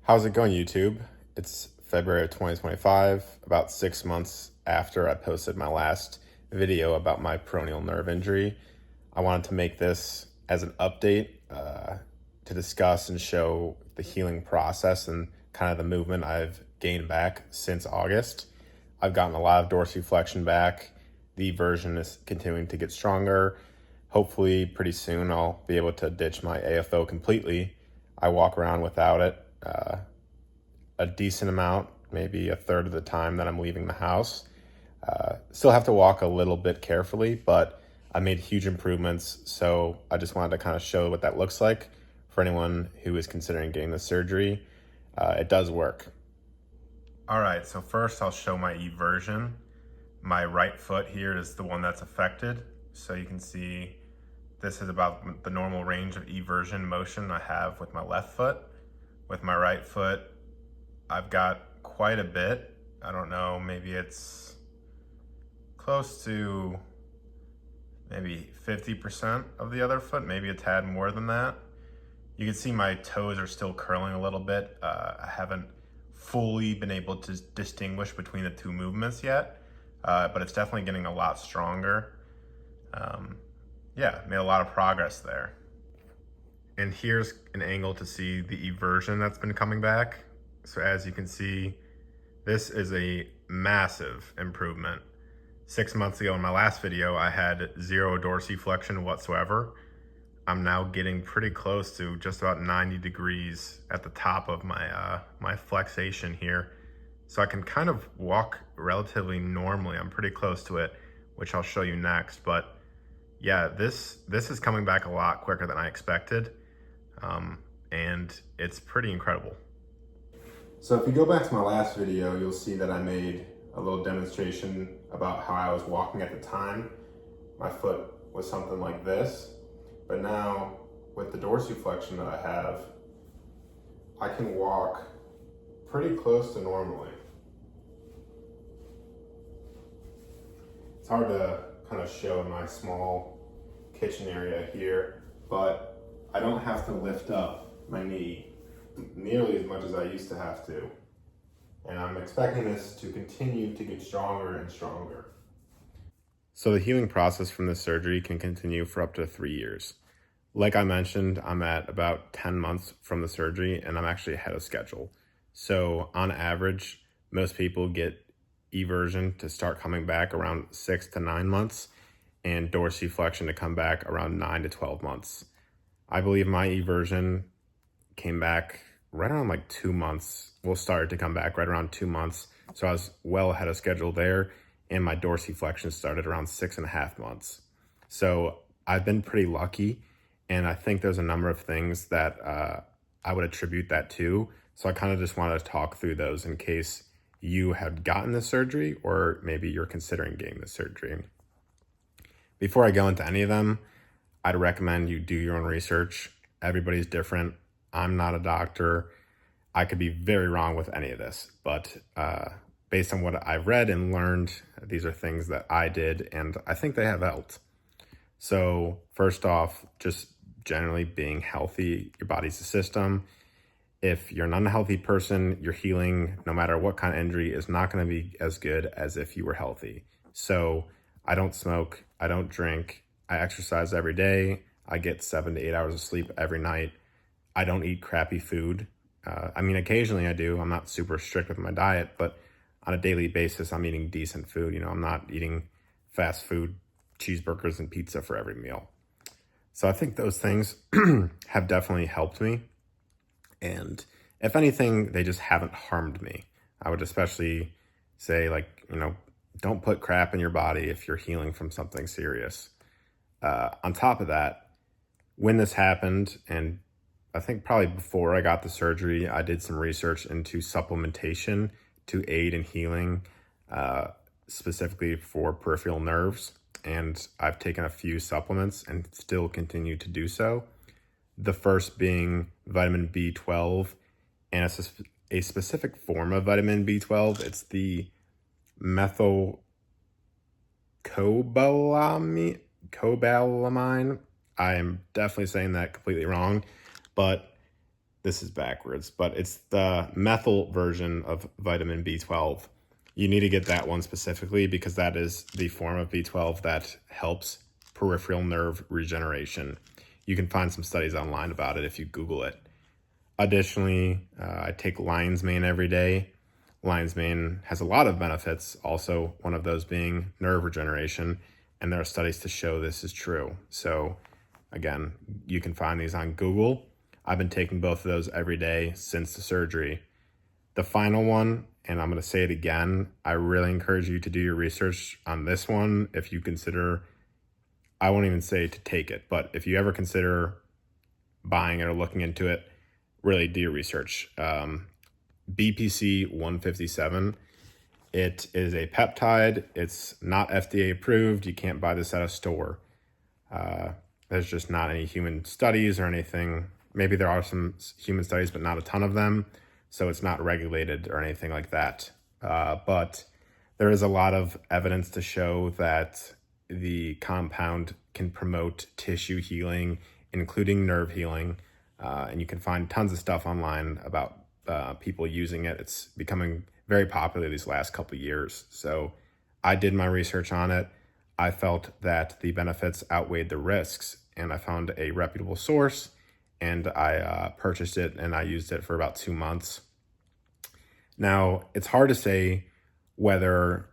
How's it going, YouTube? It's February of 2025, about 6 months after I posted my last video about my peroneal nerve injury. I wanted to make this as an update to discuss and show the healing process and kind of the movement I've gained back since August. I've gotten a lot of dorsiflexion back. The version is continuing to get stronger. Hopefully, pretty soon I'll be able to ditch my AFO completely. I walk around without it a decent amount, maybe a third of the time that I'm leaving the house. Still have to walk a little bit carefully, but I made huge improvements. So I just wanted to kind of show what that looks like for anyone who is considering getting the surgery. It does work. All right, so first I'll show my eversion. My right foot here is the one that's affected. So you can see this is about the normal range of eversion motion I have with my left foot. With my right foot, I've got quite a bit. I don't know, maybe it's close to maybe 50% of the other foot, maybe a tad more than that. You can see my toes are still curling a little bit. I haven't fully been able to distinguish between the two movements yet, but it's definitely getting a lot stronger. Yeah, made a lot of progress there. And here's an angle to see the eversion that's been coming back. So as you can see, this is a massive improvement. 6 months ago in my last video, I had zero dorsiflexion whatsoever. I'm now getting pretty close to just about 90 degrees at the top of my my flexation here. So I can kind of walk relatively normally. I'm pretty close to it, which I'll show you next. But yeah, this is coming back a lot quicker than I expected. And it's pretty incredible. So if you go back to my last video, you'll see that I made a little demonstration about how I was walking at the time. My foot was something like this, but now with the dorsiflexion that I have, I can walk pretty close to normally. It's hard to kind of show in my small kitchen area here, but I don't have to lift up my knee nearly as much as I used to have to. And I'm expecting this to continue to get stronger and stronger. So the healing process from this surgery can continue for up to 3 years. Like I mentioned, I'm at about 10 months from the surgery and I'm actually ahead of schedule. So on average, most people get eversion to start coming back around 6 to 9 months and dorsiflexion to come back around 9 to 12 months. I believe my eversion came back right around like 2 months. Well, started to come back right around 2 months. So I was well ahead of schedule there. And my dorsiflexion started around 6.5 months. So I've been pretty lucky. And I think there's a number of things that I would attribute that to. So I kind of just wanted to talk through those in case you have gotten the surgery or maybe you're considering getting the surgery. Before I go into any of them, I'd recommend you do your own research. Everybody's different. I'm not a doctor. I could be very wrong with any of this, but based on what I've read and learned, these are things that I did, and I think they have helped. So first off, just generally being healthy. Your body's a system. If you're an unhealthy person, your healing, no matter what kind of injury, is not going to be as good as if you were healthy. So I don't smoke. I don't drink. I exercise every day. I get 7 to 8 hours of sleep every night. I don't eat crappy food. I mean, occasionally I do. I'm not super strict with my diet, but on a daily basis, I'm eating decent food. You know, I'm not eating fast food, cheeseburgers and pizza for every meal. So I think those things have definitely helped me. And if anything, they just haven't harmed me. I would especially say, like, you know, don't put crap in your body if you're healing from something serious. On top of that, when this happened, and I think probably before I got the surgery, I did some research into supplementation to aid in healing, specifically for peripheral nerves. And I've taken a few supplements and still continue to do so. The first being vitamin B12 and a specific form of vitamin B12. It's the methylcobalamin. I am definitely saying that completely wrong, but this is backwards, but it's the methyl version of vitamin B12. You need to get that one specifically because that is the form of B12 that helps peripheral nerve regeneration. You can find some studies online about it if you Google it. Additionally, I take lion's mane every day. Lion's mane has a lot of benefits, also one of those being nerve regeneration, and there are studies to show this is true. So again, you can find these on Google. I've been taking both of those every day since the surgery. The final one, and I'm going to say it again, I really encourage you to do your research on this one. If you consider, I won't even say to take it, but if you ever consider buying it or looking into it, really do your research. BPC 157. It is a peptide. It's not FDA approved. You can't buy this at a store. There's just not any human studies or anything. Maybe there are some human studies, but not a ton of them. So it's not regulated or anything like that. But there is a lot of evidence to show that the compound can promote tissue healing, including nerve healing. And you can find tons of stuff online about people using it. It's becoming very popular these last couple of years. So I did my research on it. I felt that the benefits outweighed the risks, and I found a reputable source, and I purchased it, and I used it for about 2 months. Now, it's hard to say whether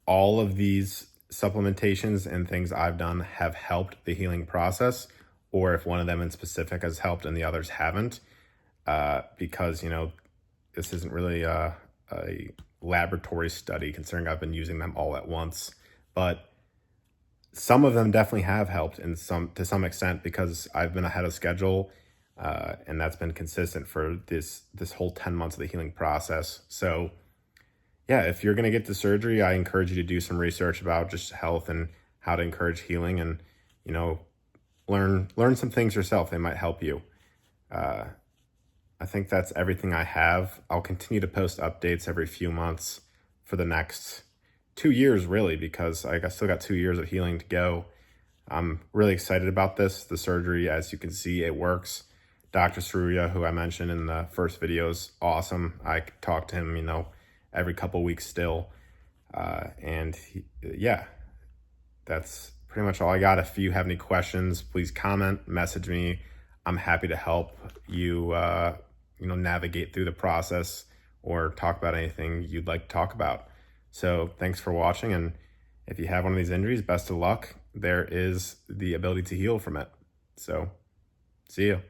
all of these supplementations and things I've done have helped the healing process, or if one of them in specific has helped and the others haven't, because, this isn't really a laboratory study considering I've been using them all at once. But some of them definitely have helped to some extent because I've been ahead of schedule, and that's been consistent for this whole 10 months of the healing process. So yeah, if you're going to get the surgery, I encourage you to do some research about just health and how to encourage healing, and learn some things yourself. They might help you. I think that's everything I have. I'll continue to post updates every few months for the next 2 years, really, because I still got 2 years of healing to go. I'm really excited about this. The surgery, as you can see, it works. Dr. Saruya, who I mentioned in the first video, is awesome. I talk to him, every couple weeks still. Yeah, that's pretty much all I got. If you have any questions, please comment, message me. I'm happy to help you, navigate through the process or talk about anything you'd like to talk about. So thanks for watching. And if you have one of these injuries, best of luck. There is the ability to heal from it. So see you.